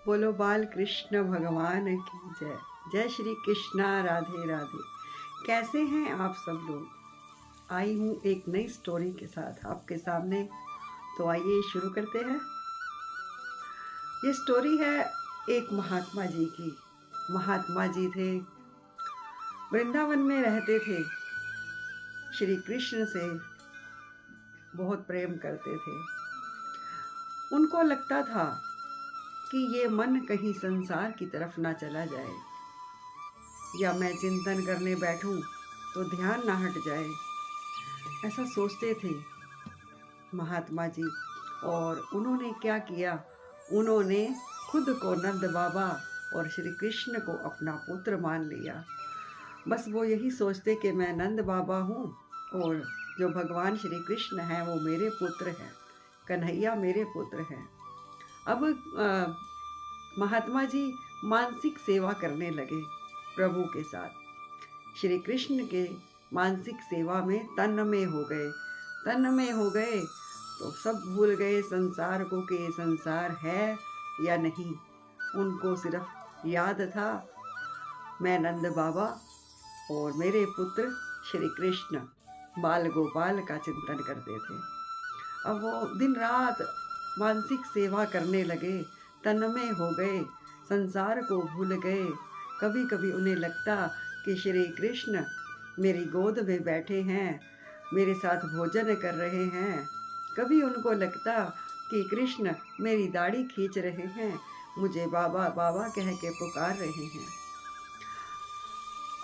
बोलो बाल कृष्ण भगवान की जय। जय श्री कृष्णा, राधे राधे। कैसे हैं आप सब लोग? आई हूँ एक नई स्टोरी के साथ आपके सामने। तो आइए शुरू करते हैं। ये स्टोरी है एक महात्मा जी की। महात्मा जी थे, वृंदावन में रहते थे, श्री कृष्ण से बहुत प्रेम करते थे। उनको लगता था कि ये मन कहीं संसार की तरफ ना चला जाए, या मैं चिंतन करने बैठूं तो ध्यान ना हट जाए, ऐसा सोचते थे महात्मा जी। और उन्होंने क्या किया, उन्होंने खुद को नंद बाबा और श्री कृष्ण को अपना पुत्र मान लिया। बस वो यही सोचते कि मैं नंद बाबा हूँ और जो भगवान श्री कृष्ण हैं वो मेरे पुत्र हैं, कन्हैया मेरे पुत्र हैं। अब महात्मा जी मानसिक सेवा करने लगे प्रभु के साथ। श्री कृष्ण के मानसिक सेवा में तन्मय हो गए। तन्मय हो गए तो सब भूल गए संसार को कि ये संसार है या नहीं। उनको सिर्फ याद था मैं नंद बाबा और मेरे पुत्र श्री कृष्ण बाल गोपाल का चिंतन करते थे। अब वो दिन रात मानसिक सेवा करने लगे, तन्मय हो गए, संसार को भूल गए। कभी कभी उन्हें लगता कि श्री कृष्ण मेरी गोद में बैठे हैं, मेरे साथ भोजन कर रहे हैं। कभी उनको लगता कि कृष्ण मेरी दाढ़ी खींच रहे हैं, मुझे बाबा बाबा कह के पुकार रहे हैं।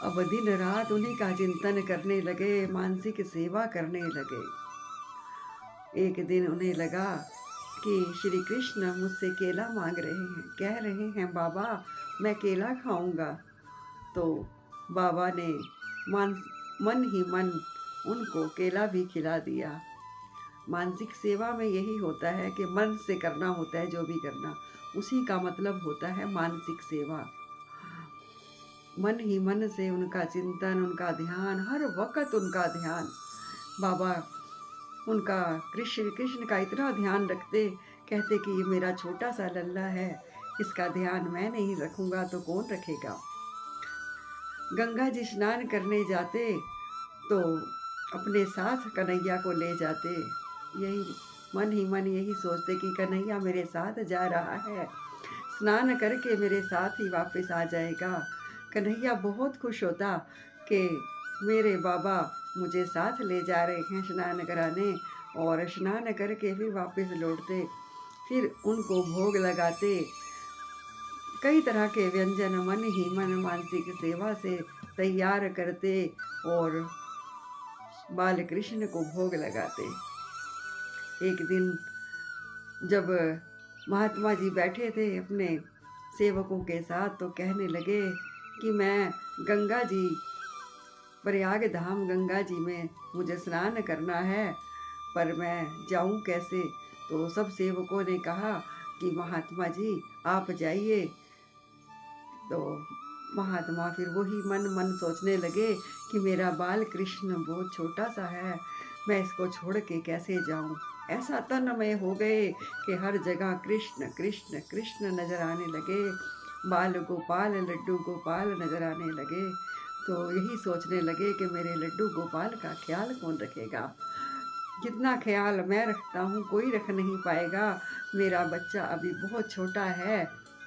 अब दिन रात उन्हीं का चिंतन करने लगे, मानसिक सेवा करने लगे। एक दिन उन्हें लगा कि श्री कृष्ण मुझसे केला मांग रहे हैं, कह रहे हैं बाबा मैं केला खाऊंगा। तो बाबा ने मन ही मन उनको केला भी खिला दिया। मानसिक सेवा में यही होता है कि मन से करना होता है, जो भी करना उसी का मतलब होता है मानसिक सेवा। मन ही मन से उनका चिंतन, उनका ध्यान, हर वक्त उनका ध्यान। बाबा उनका कृष्ण कृष्ण का इतना ध्यान रखते, कहते कि ये मेरा छोटा सा लल्ला है, इसका ध्यान मैं नहीं रखूंगा तो कौन रखेगा। गंगा जी स्नान करने जाते तो अपने साथ कन्हैया को ले जाते। यही मन ही मन यही सोचते कि कन्हैया मेरे साथ जा रहा है, स्नान करके मेरे साथ ही वापस आ जाएगा। कन्हैया बहुत खुश होता कि मेरे बाबा मुझे साथ ले जा रहे हैं स्नान कराने, और स्नान करके फिर वापस लौटते। फिर उनको भोग लगाते, कई तरह के व्यंजन मन ही मन मानसिक सेवा से तैयार करते और बाल कृष्ण को भोग लगाते। एक दिन जब महात्मा जी बैठे थे अपने सेवकों के साथ तो कहने लगे कि मैं गंगा जी, प्रयाग धाम गंगा जी में मुझे स्नान करना है, पर मैं जाऊं कैसे। तो सब सेवकों ने कहा कि महात्मा जी आप जाइए। तो महात्मा फिर वही मन मन सोचने लगे कि मेरा बाल कृष्ण बहुत छोटा सा है, मैं इसको छोड़ के कैसे जाऊं। ऐसा तन्मय हो गए कि हर जगह कृष्ण कृष्ण कृष्ण नजर आने लगे, बाल गोपाल लड्डू गोपाल नजर आने लगे। तो यही सोचने लगे कि मेरे लड्डू गोपाल का ख्याल कौन रखेगा। जितना ख्याल मैं रखता हूँ कोई रख नहीं पाएगा। मेरा बच्चा अभी बहुत छोटा है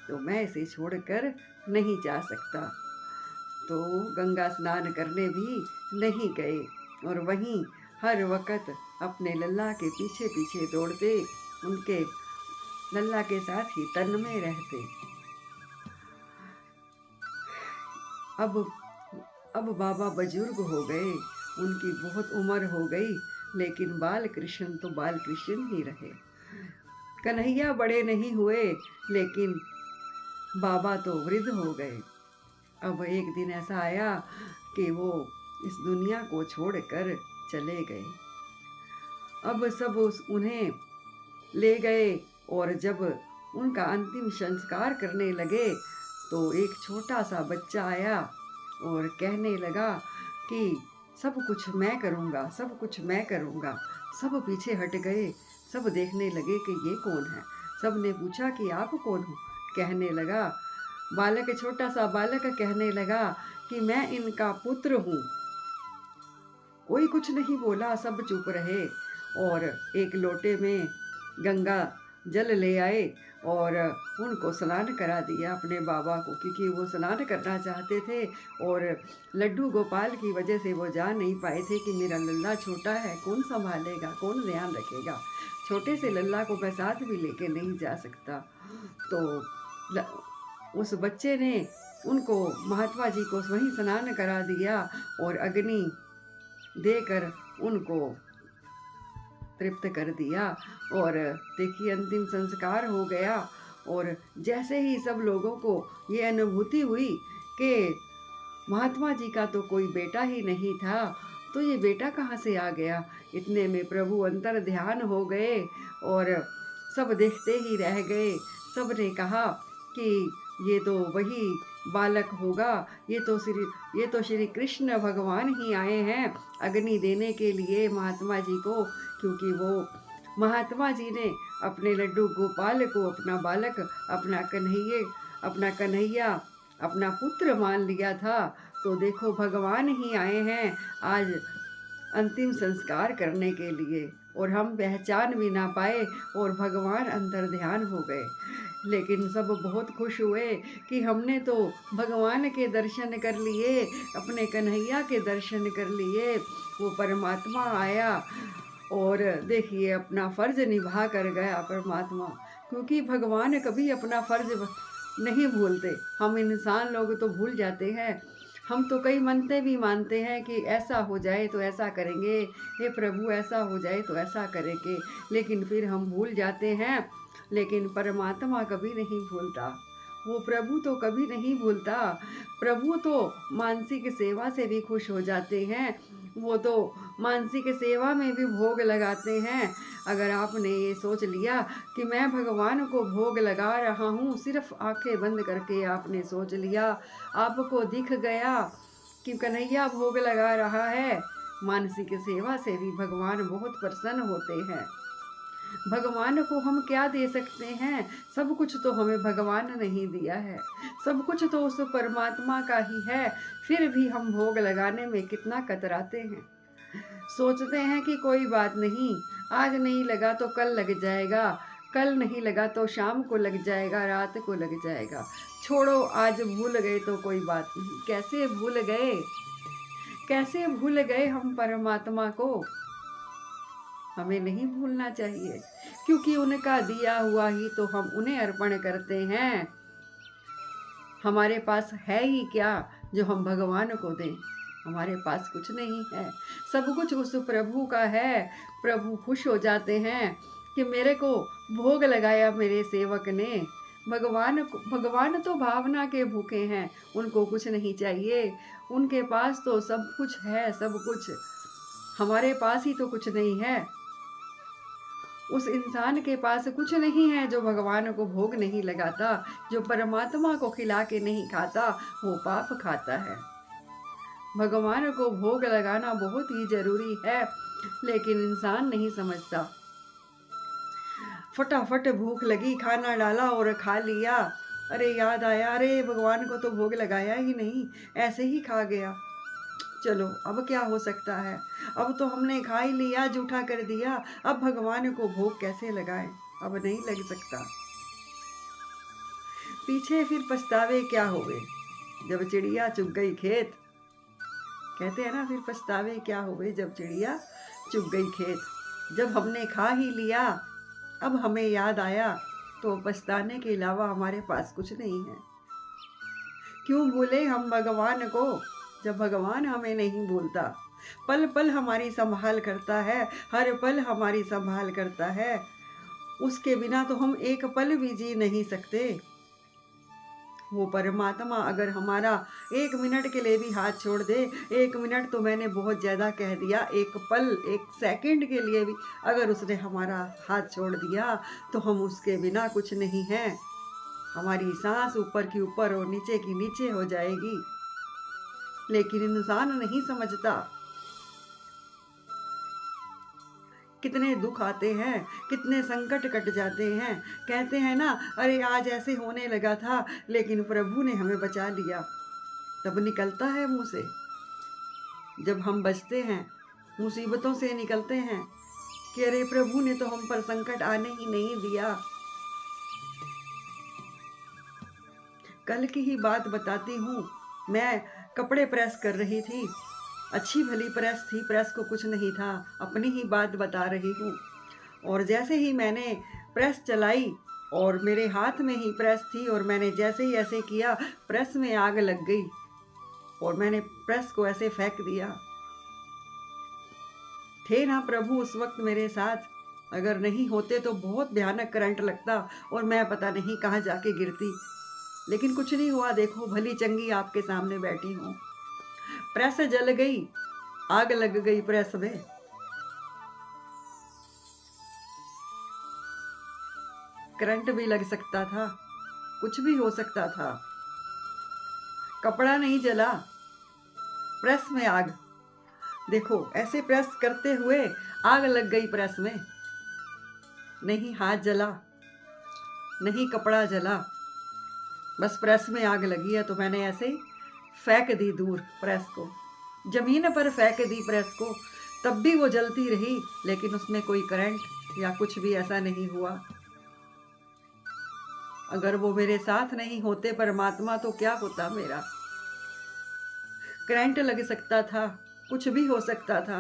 तो मैं इसे छोड़कर नहीं जा सकता। तो गंगा स्नान करने भी नहीं गए और वहीं हर वक्त अपने लल्ला के पीछे पीछे दौड़ते, उनके लल्ला के साथ ही तन्मय रहते। अब अब बाबा बुजुर्ग हो गए, उनकी बहुत उम्र हो गई, लेकिन बाल कृष्ण तो बाल कृष्ण ही रहे। कन्हैया बड़े नहीं हुए, लेकिन बाबा तो वृद्ध हो गए। अब एक दिन ऐसा आया कि वो इस दुनिया को छोड़कर चले गए। अब सब उन्हें ले गए और जब उनका अंतिम संस्कार करने लगे तो एक छोटा सा बच्चा आया और कहने लगा कि सब कुछ मैं करूँगा, सब कुछ मैं करूँगा। सब पीछे हट गए, सब देखने लगे कि ये कौन है। सब ने पूछा कि आप कौन हो। कहने लगा, बालक, छोटा सा बालक कहने लगा कि मैं इनका पुत्र हूँ। कोई कुछ नहीं बोला, सब चुप रहे और एक लोटे में गंगा जल ले आए और उनको स्नान करा दिया अपने बाबा को, क्योंकि वो स्नान करना चाहते थे और लड्डू गोपाल की वजह से वो जा नहीं पाए थे कि मेरा लल्ला छोटा है, कौन संभालेगा, कौन ध्यान रखेगा, छोटे से लल्ला को मैं साथ भी लेके नहीं जा सकता। तो उस बच्चे ने उनको, महात्मा जी को वहीं स्नान करा दिया और अग्नि देकर उनको तृप्त कर दिया। और देखिए अंतिम संस्कार हो गया और जैसे ही सब लोगों को ये अनुभूति हुई कि महात्मा जी का तो कोई बेटा ही नहीं था, तो ये बेटा कहाँ से आ गया, इतने में प्रभु अंतर ध्यान हो गए और सब देखते ही रह गए। सब ने कहा कि ये तो वही बालक होगा, ये तो श्री कृष्ण भगवान ही आए हैं अग्नि देने के लिए महात्मा जी को, क्योंकि वो महात्मा जी ने अपने लड्डू गोपाल को अपना बालक, अपना कन्हैया, अपना पुत्र मान लिया था। तो देखो भगवान ही आए हैं आज अंतिम संस्कार करने के लिए, और हम पहचान भी ना पाए और भगवान अंतर ध्यान हो गए। लेकिन सब बहुत खुश हुए कि हमने तो भगवान के दर्शन कर लिए, अपने कन्हैया के दर्शन कर लिए, वो परमात्मा आया और देखिए अपना फर्ज निभा कर गया परमात्मा, क्योंकि भगवान कभी अपना फर्ज नहीं भूलते। हम इंसान लोग तो भूल जाते हैं, हम तो कई मनते भी मानते हैं कि ऐसा हो जाए तो ऐसा करेंगे, हे प्रभु ऐसा हो जाए तो ऐसा करेंगे, लेकिन फिर हम भूल जाते हैं। लेकिन परमात्मा कभी नहीं भूलता, वो प्रभु तो कभी नहीं भूलता। प्रभु तो मानसिक सेवा से भी खुश हो जाते हैं, वो तो मानसिक सेवा में भी भोग लगाते हैं। अगर आपने ये सोच लिया कि मैं भगवान को भोग लगा रहा हूँ, सिर्फ आंखें बंद करके आपने सोच लिया, आपको दिख गया कि कन्हैया भोग लगा रहा है, मानसिक सेवा से भी भगवान बहुत प्रसन्न होते हैं। भगवान को हम क्या दे सकते हैं, सब कुछ तो हमें भगवान ने ही दिया है, सब कुछ तो उस परमात्मा का ही है, फिर भी हम भोग लगाने में कितना कतराते हैं। सोचते हैं कि कोई बात नहीं, आज नहीं लगा तो कल लग जाएगा, कल नहीं लगा तो शाम को लग जाएगा, रात को लग जाएगा, छोड़ो आज भूल गए तो कोई बात नहीं। कैसे भूल गए, कैसे भूल गए हम परमात्मा को। हमें नहीं भूलना चाहिए, क्योंकि उनका दिया हुआ ही तो हम उन्हें अर्पण करते हैं। हमारे पास है ही क्या जो हम भगवान को दें, हमारे पास कुछ नहीं है, सब कुछ उस प्रभु का है। प्रभु खुश हो जाते हैं कि मेरे को भोग लगाया मेरे सेवक ने। भगवान तो भावना के भूखे हैं, उनको कुछ नहीं चाहिए, उनके पास तो सब कुछ है, सब कुछ। हमारे पास ही तो कुछ नहीं है। उस इंसान के पास कुछ नहीं है जो भगवान को भोग नहीं लगाता, जो परमात्मा को खिला के नहीं खाता, वो पाप खाता है। भगवान को भोग लगाना बहुत ही जरूरी है, लेकिन इंसान नहीं समझता। फटाफट भूख लगी, खाना डाला और खा लिया, अरे याद आया, अरे भगवान को तो भोग लगाया ही नहीं, ऐसे ही खा गया। चलो अब क्या हो सकता है, अब तो हमने खा ही लिया, जूठा कर दिया, अब भगवान को भोग कैसे लगाएं, अब नहीं लग सकता। पीछे फिर पछतावे क्या हुए, जब चिड़िया चुग गई खेत। कहते हैं ना, फिर पछतावे क्या हुए जब चिड़िया चुग गई खेत। जब हमने खा ही लिया, अब हमें याद आया, तो पछताने के अलावा हमारे पास कुछ नहीं है। क्यों भूले हम भगवान को, जब भगवान हमें नहीं भूलता। पल पल हमारी संभाल करता है, हर पल हमारी संभाल करता है, उसके बिना तो हम एक पल भी जी नहीं सकते। वो परमात्मा अगर हमारा एक मिनट के लिए भी हाथ छोड़ दे, एक मिनट तो मैंने बहुत ज़्यादा कह दिया, एक पल, एक सेकंड के लिए भी अगर उसने हमारा हाथ छोड़ दिया, तो हम उसके बिना कुछ नहीं हैं। हमारी सांस ऊपर की ऊपर और नीचे की नीचे हो जाएगी। लेकिन इंसान नहीं समझता। कितने दुख आते हैं, कितने संकट कट जाते हैं। कहते हैं ना, अरे आज ऐसे होने लगा था लेकिन प्रभु ने हमें बचा लिया। तब निकलता है मुँह से, जब हम बचते हैं, मुसीबतों से निकलते हैं कि अरे प्रभु ने तो हम पर संकट आने ही नहीं दिया। कल की ही बात बताती हूँ। मैं कपड़े प्रेस कर रही थी, अच्छी भली प्रेस थी, प्रेस को कुछ नहीं था, अपनी ही बात बता रही हूँ। और जैसे ही मैंने प्रेस चलाई और मेरे हाथ में ही प्रेस थी और मैंने जैसे ही ऐसे किया, प्रेस में आग लग गई और मैंने प्रेस को ऐसे फेंक दिया। थे ना प्रभु उस वक्त मेरे साथ, अगर नहीं होते तो बहुत भयानक करंट लगता और मैं पता नहीं कहाँ जाके गिरती। लेकिन कुछ नहीं हुआ। देखो भली चंगी आपके सामने बैठी हूँ। प्रेस जल गई, आग लग गई प्रेस में। करंट भी लग सकता था, कुछ भी हो सकता था। कपड़ा नहीं जला, प्रेस में आग। देखो ऐसे प्रेस करते हुए आग लग गई प्रेस में। नहीं हाथ जला, नहीं कपड़ा जला, बस प्रेस में आग लगी है तो मैंने ऐसे ही फेंक दी दूर प्रेस को, जमीन पर फेंक दी प्रेस को। तब भी वो जलती रही, लेकिन उसमें कोई करंट या कुछ भी ऐसा नहीं हुआ। अगर वो मेरे साथ नहीं होते परमात्मा, तो क्या होता मेरा। करंट लग सकता था, कुछ भी हो सकता था,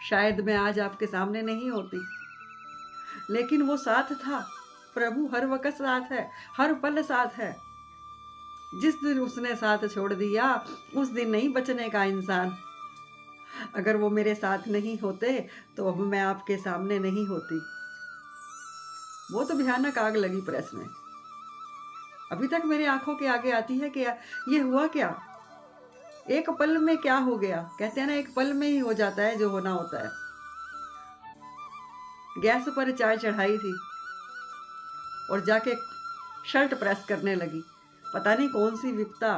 शायद मैं आज आपके सामने नहीं होती। लेकिन वो साथ था। प्रभु हर वक्त साथ है, हर पल साथ है। जिस दिन उसने साथ छोड़ दिया, उस दिन नहीं बचने का इंसान। अगर वो मेरे साथ नहीं होते तो अब मैं आपके सामने नहीं होती। वो तो भयानक आग लगी प्रेस में, अभी तक मेरी आंखों के आगे आती है कि ये हुआ क्या, एक पल में क्या हो गया। कहते हैं ना, एक पल में ही हो जाता है जो होना होता है। गैस पर चाय चढ़ाई थी और जाके शर्ट प्रेस करने लगी। पता नहीं कौन सी विपता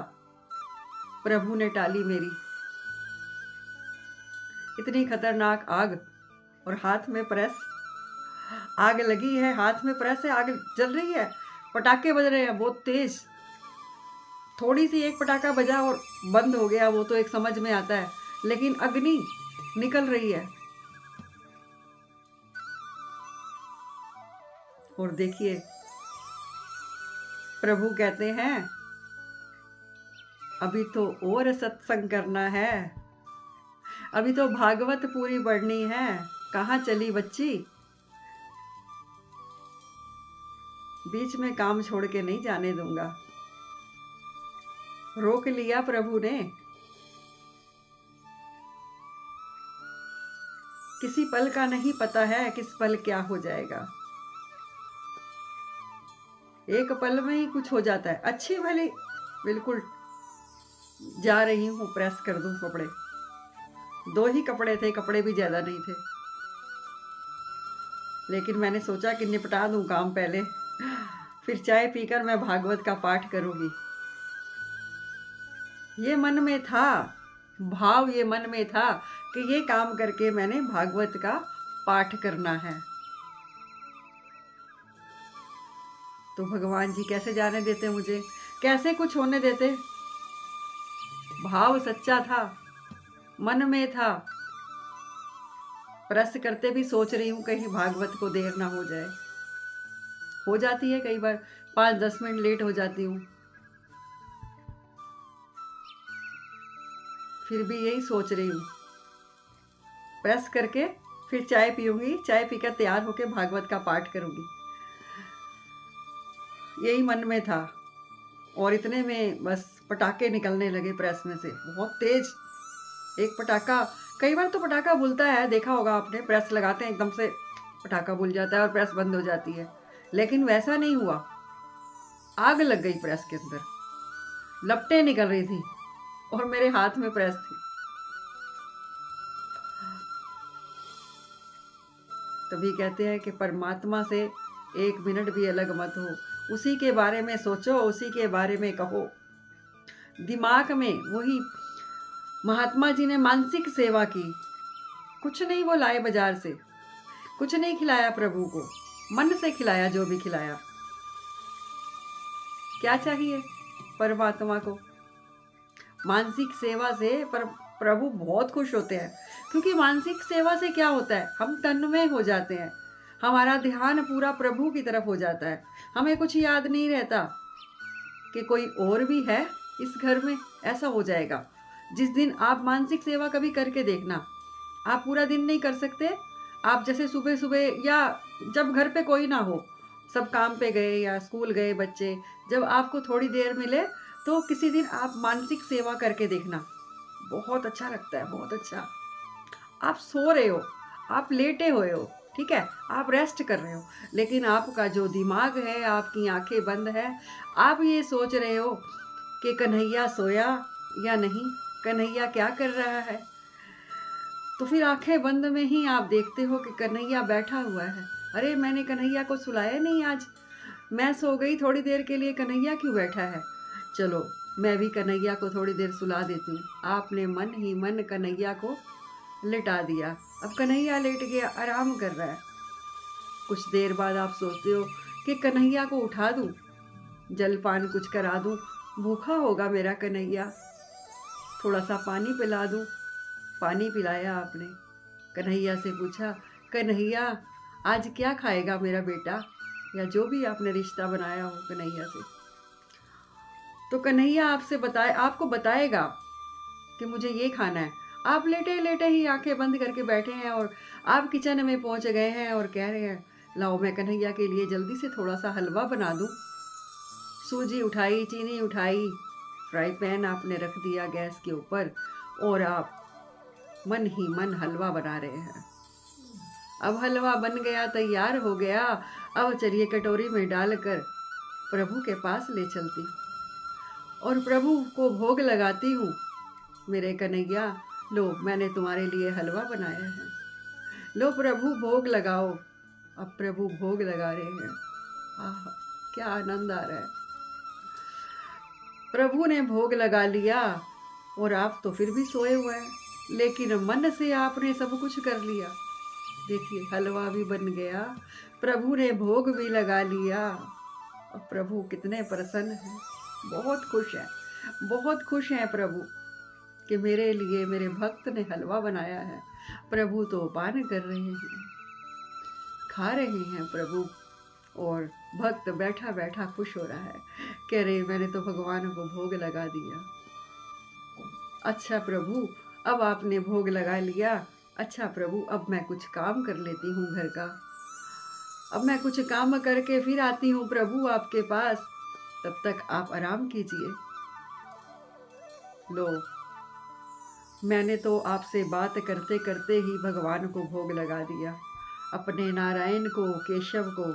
प्रभु ने टाली मेरी। इतनी खतरनाक आग और हाथ में प्रेस, आग लगी है, हाथ में प्रेस है, आग जल रही है, पटाखे बज रहे हैं बहुत तेज। थोड़ी सी एक पटाखा बजा और बंद हो गया, वो तो एक समझ में आता है, लेकिन अग्नि निकल रही है। और देखिए प्रभु कहते हैं, अभी तो और सत्संग करना है, अभी तो भागवत पूरी पढ़नी है। कहाँ चली बच्ची, बीच में काम छोड़ के नहीं जाने दूंगा। रोक लिया प्रभु ने। किसी पल का नहीं पता है किस पल क्या हो जाएगा। एक पल में ही कुछ हो जाता है। अच्छी भली बिल्कुल जा रही हूँ, प्रेस कर दूं कपड़े। 2 ही कपड़े थे, कपड़े भी ज्यादा नहीं थे, लेकिन मैंने सोचा कि निपटा दूं काम पहले, फिर चाय पीकर मैं भागवत का पाठ करूंगी। ये मन में था, भाव ये मन में था कि ये काम करके मैंने भागवत का पाठ करना है। तो भगवान जी कैसे जाने देते मुझे, कैसे कुछ होने देते। भाव सच्चा था, मन में था। प्रेस करते भी सोच रही हूँ कहीं भागवत को देर ना हो जाए। हो जाती है कई बार, 5-10 मिनट लेट हो जाती हूँ। फिर भी यही सोच रही हूँ, प्रेस करके फिर चाय पीऊंगी, चाय पीकर तैयार होकर भागवत का पाठ करूंगी। यही मन में था। और इतने में बस पटाखे निकलने लगे प्रेस में से, बहुत तेज। एक पटाखा, कई बार तो पटाखा बुलता है, देखा होगा आपने, प्रेस लगाते हैं एकदम से पटाखा बुल जाता है और प्रेस बंद हो जाती है। लेकिन वैसा नहीं हुआ, आग लग गई प्रेस के अंदर, लपटें निकल रही थी और मेरे हाथ में प्रेस थी। तभी कहते हैं कि परमात्मा से 1 मिनट भी अलग मत हो, उसी के बारे में सोचो, उसी के बारे में कहो। दिमाग में वही महात्मा जी ने मानसिक सेवा की, कुछ नहीं वो लाए बाजार से, कुछ नहीं खिलाया प्रभु को, मन से खिलाया जो भी खिलाया। क्या चाहिए परमात्मा को? मानसिक सेवा से प्रभु बहुत खुश होते हैं। क्योंकि मानसिक सेवा से क्या होता है, हम तन्मय हो जाते हैं, हमारा ध्यान पूरा प्रभु की तरफ हो जाता है। हमें कुछ याद नहीं रहता कि कोई और भी है इस घर में, ऐसा हो जाएगा। जिस दिन आप मानसिक सेवा कभी करके देखना, आप पूरा दिन नहीं कर सकते। आप जैसे सुबह सुबह या जब घर पे कोई ना हो, सब काम पे गए या स्कूल गए बच्चे, जब आपको थोड़ी देर मिले तो किसी दिन आप मानसिक सेवा करके देखना, बहुत अच्छा लगता है, बहुत अच्छा। आप सो रहे हो, आप लेटे हुए हो, ठीक है, आप रेस्ट कर रहे हो, लेकिन आपका जो दिमाग है, आपकी आंखें बंद है, आप ये सोच रहे हो कि कन्हैया सोया या नहीं, कन्हैया क्या कर रहा है। तो फिर आंखें बंद में ही आप देखते हो कि कन्हैया बैठा हुआ है। अरे मैंने कन्हैया को सुलाया नहीं आज, मैं सो गई थोड़ी देर के लिए, कन्हैया क्यों बैठा है। चलो मैं भी कन्हैया को थोड़ी देर सुला देती हूँ। आपने मन ही मन कन्हैया को लिटा दिया। अब कन्हैया लेट गया, आराम कर रहा है। कुछ देर बाद आप सोचते हो कि कन्हैया को उठा दूं, जलपान कुछ करा दूं, भूखा होगा मेरा कन्हैया, थोड़ा सा पानी पिला दूं। पानी पिलाया आपने, कन्हैया से पूछा, कन्हैया आज क्या खाएगा मेरा बेटा, या जो भी आपने रिश्ता बनाया हो कन्हैया से। तो कन्हैया आपको बताएगा कि मुझे ये खाना है। आप लेटे लेटे ही आंखें बंद करके बैठे हैं और आप किचन में पहुंच गए हैं और कह रहे हैं, लाओ मैं कन्हैया के लिए जल्दी से थोड़ा सा हलवा बना दूं। सूजी उठाई, चीनी उठाई, फ्राई पैन आपने रख दिया गैस के ऊपर और आप मन ही मन हलवा बना रहे हैं। अब हलवा बन गया, तैयार हो गया। अब चलिए कटोरी में डालकर प्रभु के पास ले चलती हूँ और प्रभु को भोग लगाती हूँ। मेरे कन्हैया, लो मैंने तुम्हारे लिए हलवा बनाया है, लो प्रभु भोग लगाओ। अब प्रभु भोग लगा रहे हैं। आह, क्या आनंद आ रहा है। प्रभु ने भोग लगा लिया और आप तो फिर भी सोए हुए हैं, लेकिन मन से आपने सब कुछ कर लिया। देखिए हलवा भी बन गया, प्रभु ने भोग भी लगा लिया। अब प्रभु कितने प्रसन्न हैं, बहुत खुश हैं, बहुत खुश हैं प्रभु कि मेरे लिए मेरे भक्त ने हलवा बनाया है। प्रभु तो पान कर रहे हैं, खा रहे हैं प्रभु, और भक्त बैठा बैठा खुश हो रहा है, कह रहे मैंने तो भगवान को भोग लगा दिया। अच्छा प्रभु, अब आपने भोग लगा लिया, अच्छा प्रभु अब मैं कुछ काम कर लेती हूँ घर का, अब मैं कुछ काम करके फिर आती हूँ प्रभु आपके पास, तब तक आप आराम कीजिए। लो मैंने तो आपसे बात करते करते ही भगवान को भोग लगा दिया, अपने नारायण को, केशव को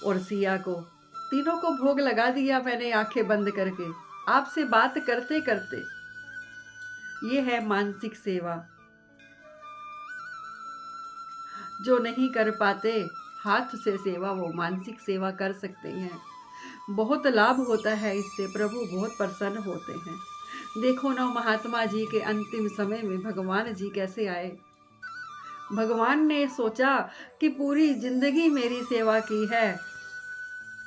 और सिया को, तीनों को भोग लगा दिया मैंने आंखें बंद करके, आपसे बात करते करते। ये है मानसिक सेवा। जो नहीं कर पाते हाथ से सेवा, वो मानसिक सेवा कर सकते हैं। बहुत लाभ होता है इससे, प्रभु बहुत प्रसन्न होते हैं। देखो ना महात्मा जी के अंतिम समय में भगवान जी कैसे आए। भगवान ने सोचा कि पूरी जिंदगी मेरी सेवा की है,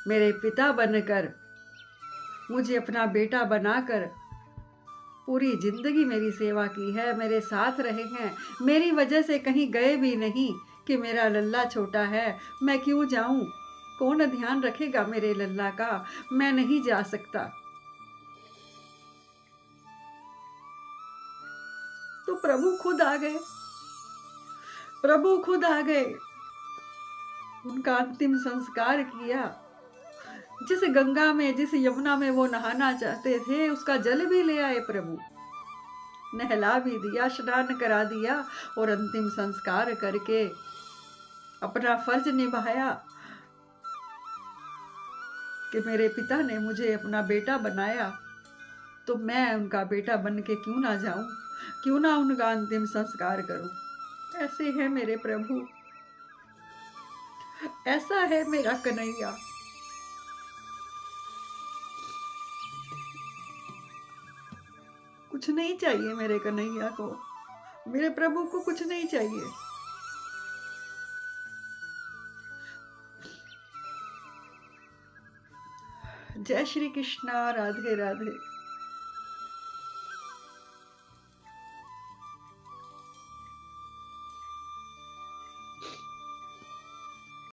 मेरे पिता बनकर, मुझे अपना बेटा बनाकर पूरी जिंदगी मेरी सेवा की है, मेरे साथ रहे हैं, मेरी वजह से कहीं गए भी नहीं कि मेरा लल्ला छोटा है, मैं क्यों जाऊं, कौन ध्यान रखेगा मेरे लल्ला का, मैं नहीं जा सकता। तो प्रभु खुद आ गए, प्रभु खुद आ गए, उनका अंतिम संस्कार किया। जिस गंगा में, जिस यमुना में वो नहाना चाहते थे, उसका जल भी ले आए प्रभु, नहला भी दिया, स्नान करा दिया और अंतिम संस्कार करके अपना फर्ज निभाया कि मेरे पिता ने मुझे अपना बेटा बनाया, तो मैं उनका बेटा बन के क्यों ना जाऊं, क्यों ना उनका अंतिम संस्कार करूं। ऐसे है मेरे प्रभु, ऐसा है मेरा कन्हैया। कुछ नहीं चाहिए मेरे कन्हैया को, मेरे प्रभु को कुछ नहीं चाहिए। जय श्री कृष्णा, राधे राधे।